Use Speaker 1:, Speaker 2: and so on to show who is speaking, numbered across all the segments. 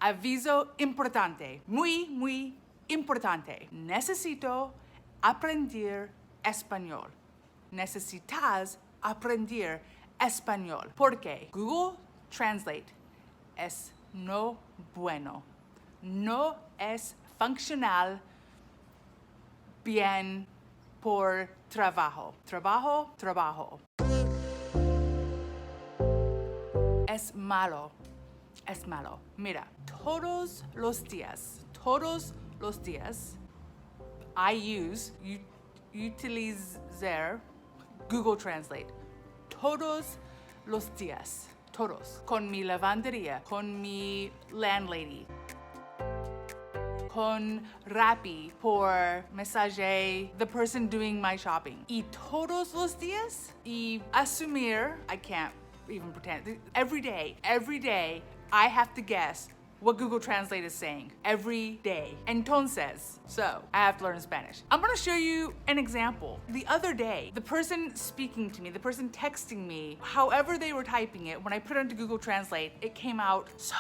Speaker 1: Aviso Importante. Muy, muy importante. Necesito aprender español. Necesitas aprender español. Porque Google Translate es no bueno. No es funcional bien por trabajo. Trabajo. Es malo. Mira, todos los días, utilizar Google Translate. Todos los días. Con mi lavandería, con mi landlady, con Rappi por mensaje, the person doing my shopping. Y todos los días, y asumir, I can't even pretend. Every day, I have to guess what Google Translate is saying. Every day. Entonces, so I have to learn Spanish. I'm gonna show you an example. The other day, the person speaking to me, the person texting me, however they were typing it, when I put it into Google Translate, it came out so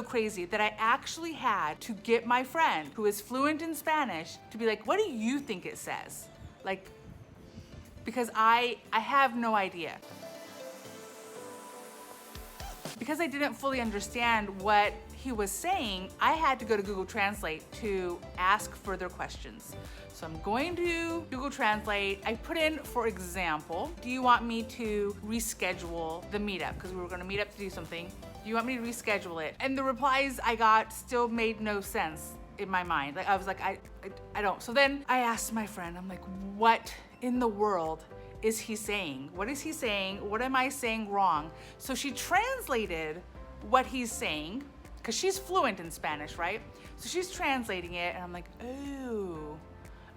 Speaker 1: crazy that I actually had to get my friend who is fluent in Spanish to be like, what do you think it says? Like, because I have no idea. Because I didn't fully understand what he was saying, I had to go to Google Translate to ask further questions. So I'm going to Google Translate. I put in, for example, do you want me to reschedule the meetup? Because we were gonna meet up to do something. Do you want me to reschedule it? And the replies I got still made no sense in my mind. Like I was like, I don't. So then I asked my friend, I'm like, what in the world is he saying? What is he saying? What am I saying wrong? So she translated what he's saying, because she's fluent in Spanish, right? So she's translating it, and I'm like, oh,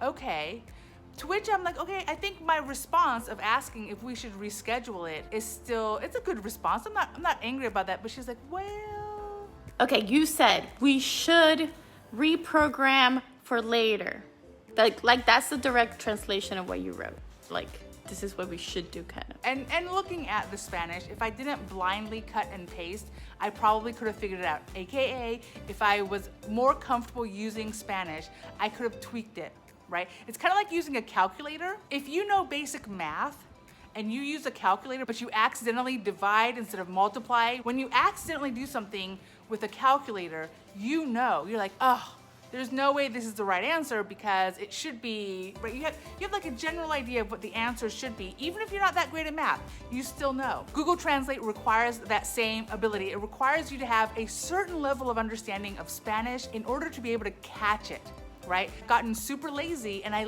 Speaker 1: okay. To which I'm like, okay, I think my response of asking if we should reschedule it is still, it's a good response. I'm not angry about that, but she's like, well.
Speaker 2: Okay, you said we should reprogram for later. Like that's the direct translation of what you wrote. Like, this is what we should do, kind of.
Speaker 1: And looking at the Spanish, if I didn't blindly cut and paste, I probably could have figured it out. AKA, if I was more comfortable using Spanish, I could have tweaked it, right? It's kind of like using a calculator. If you know basic math and you use a calculator, but you accidentally divide instead of multiply, when you accidentally do something with a calculator, you know, you're like, oh, there's no way this is the right answer because it should be, right? You have like a general idea of what the answer should be. Even if you're not that great at math, you still know. Google Translate requires that same ability. It requires you to have a certain level of understanding of Spanish in order to be able to catch it, right? Gotten super lazy, and I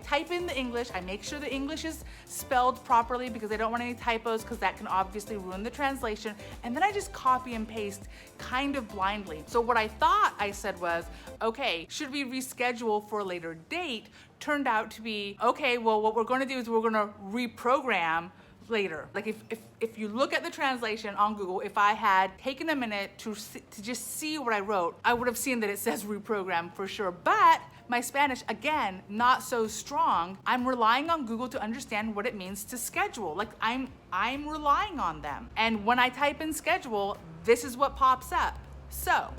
Speaker 1: type in the English, I make sure the English is spelled properly because I don't want any typos, because that can obviously ruin the translation, and then I just copy and paste kind of blindly. So what I thought I said was, okay, should we reschedule for a later date? Turned out to be, okay, well, what we're gonna do is we're gonna reprogram later. Like if you look at the translation on Google, if I had taken a minute to just see what I wrote, I would have seen that it says reprogram for sure. But my Spanish, again, not so strong. I'm relying on Google to understand what it means to schedule. Like I'm relying on them. And when I type in schedule, this is what pops up. So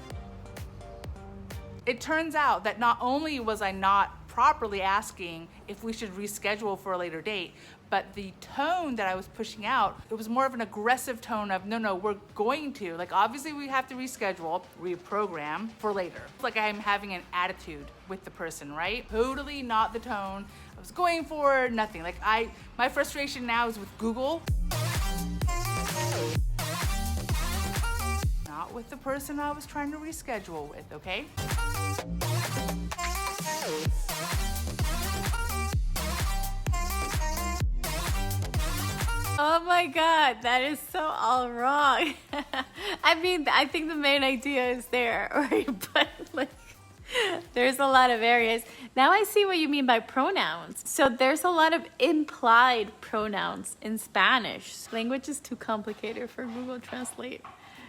Speaker 1: it turns out that not only was I not properly asking if we should reschedule for a later date, but the tone that I was pushing out, it was more of an aggressive tone of, no, we're going to. Like, obviously we have to reschedule, reprogram for later. It's like I'm having an attitude with the person, right? Totally not the tone I was going for, nothing. Like my frustration now is with Google. Not with the person I was trying to reschedule with, okay?
Speaker 2: Oh my God, that is so all wrong. I mean, I think the main idea is there, right? But like, there's a lot of areas. Now I see what you mean by pronouns. So there's a lot of implied pronouns in Spanish. Language is too complicated for Google Translate.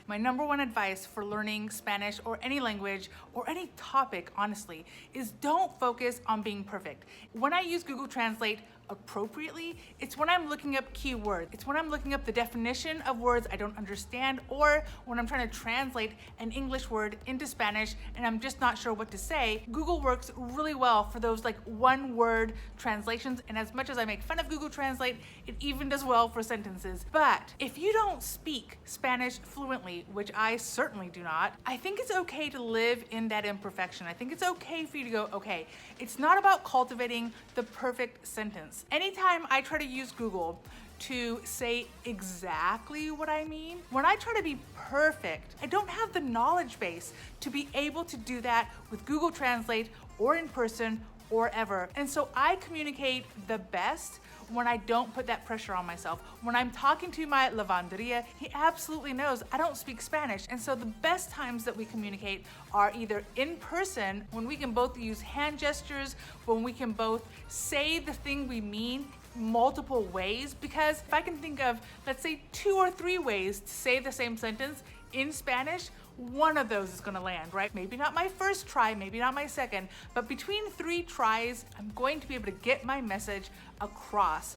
Speaker 1: My number one advice for learning Spanish or any language or any topic, honestly, is don't focus on being perfect. When I use Google Translate, appropriately, it's when I'm looking up keywords. It's when I'm looking up the definition of words I don't understand, or when I'm trying to translate an English word into Spanish and I'm just not sure what to say. Google works really well for those like one word translations, and as much as I make fun of Google Translate, it even does well for sentences. But if you don't speak Spanish fluently, which I certainly do not, I think it's okay to live in that imperfection. I think it's okay for you to go, okay, it's not about cultivating the perfect sentence. Anytime I try to use Google to say exactly what I mean, when I try to be perfect, I don't have the knowledge base to be able to do that with Google Translate or in person or ever. And so I communicate the best when I don't put that pressure on myself. When I'm talking to my lavanderia, he absolutely knows I don't speak Spanish. And so the best times that we communicate are either in person, when we can both use hand gestures, when we can both say the thing we mean multiple ways. Because if I can think of, let's say, 2 or 3 ways to say the same sentence in Spanish, one of those is gonna land, right? Maybe not my first try, maybe not my second, but between 3 tries, I'm going to be able to get my message across.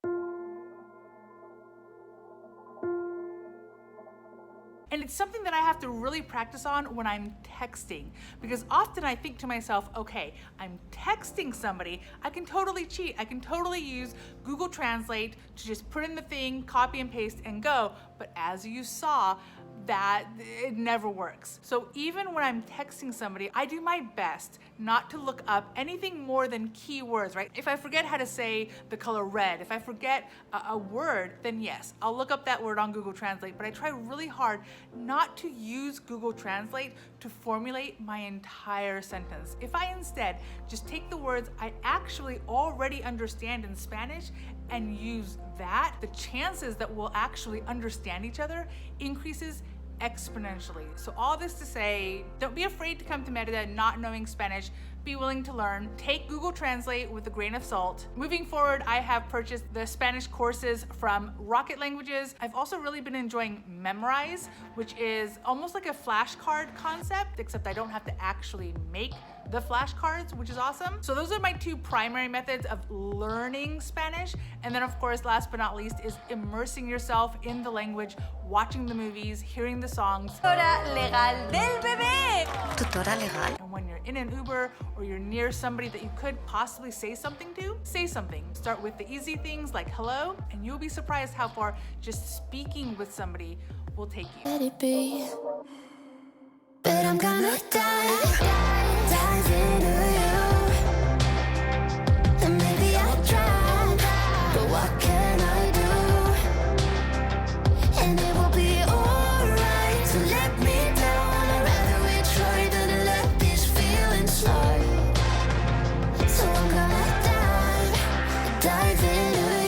Speaker 1: And it's something that I have to really practice on when I'm texting, because often I think to myself, okay, I'm texting somebody, I can totally cheat. I can totally use Google Translate to just put in the thing, copy and paste and go. But as you saw, that it never works. So even when I'm texting somebody, I do my best not to look up anything more than keywords, right? If I forget how to say the color red, if I forget a word, then yes, I'll look up that word on Google Translate, but I try really hard not to use Google Translate to formulate my entire sentence. If I instead just take the words I actually already understand in Spanish and use that, the chances that we'll actually understand each other increases exponentially. So all this to say, don't be afraid to come to Merida not knowing Spanish. Be willing to learn. Take Google Translate with a grain of salt. Moving forward, I have purchased the Spanish courses from Rocket Languages. I've also really been enjoying Memrise, which is almost like a flashcard concept, except I don't have to actually make the flashcards, which is awesome. So those are my 2 primary methods of learning Spanish. And then of course, last but not least, is immersing yourself in the language, watching the movies, hearing the songs.
Speaker 3: Tutora legal del bebé. Tutora legal.
Speaker 1: And when you're in an Uber or you're near somebody that you could possibly say something to, say something. Start with the easy things like hello, and you'll be surprised how far just speaking with somebody will take you.
Speaker 3: Let it be, but I'm gonna die.